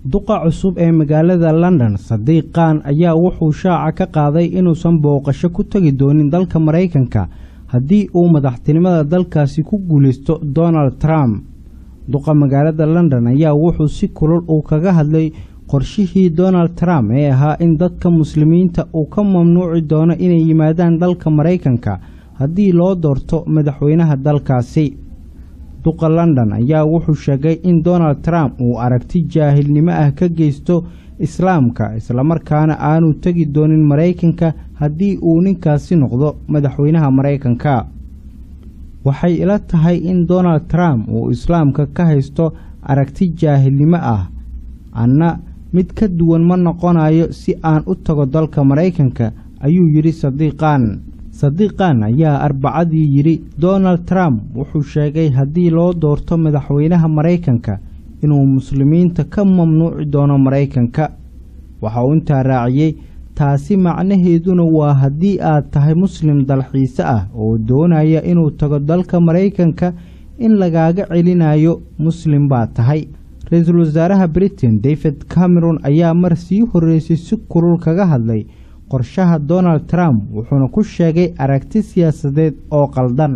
duqa cusub ee magaalada London Sadiq Khan ayaa wuxuu shaaca ka qaaday inuusan booqasho ku tagi doonin dalka Mareykanka haddii uu madaxtinimada dalkaasi ku guuleysto Donald Trump. duqa magaalada London ayaa wuxuu si kulul u kaga hadlay qorshihii Donald Trump ee ahaa in dadka muslimiinta uu ka mamnuuci doono inay yimaadaan dalka Mareykanka haddii loo doorto madaxweynaha dalkaasi. duqa London ayaa wuxuu sheegay in Donald Trump uu aragti jaahilnimo ah ka geysto islaamka isla markaana aanu tagi doonin Mareykanka haddii uu ninkaasi noqdo madaxweynaha Mareykanka. waxay ila tahay in Donald Trump uu islaamka ka haysto aragti jaahilnimo ah anna mid ka duwan ma noqonayo si aan u tago dalka Mareykanka ayuu yiri Sadiq Khan ayaa Arbacadii yiri Donald Trump wuxuu sheegay haddii loo doorto madaxweynaha Mareykanka inuu muslimiinta ka mamnuuci doono Mareykanka. waxa uu intaa raaciyay taasi macnaheeduna waa haddii aad tahay muslim dalxiis ah oo doonaya inuu tago dalka Mareykanka in lagaaga celinayo muslim baa tahay. Ra'iisul Wasaaraha Britain David Cameron ayaa mar sii horeysay si kulul kaga hadlay qorshaha Donald Trump wuxuuna ku sheegay aragti siyaasadeed oo qaldan.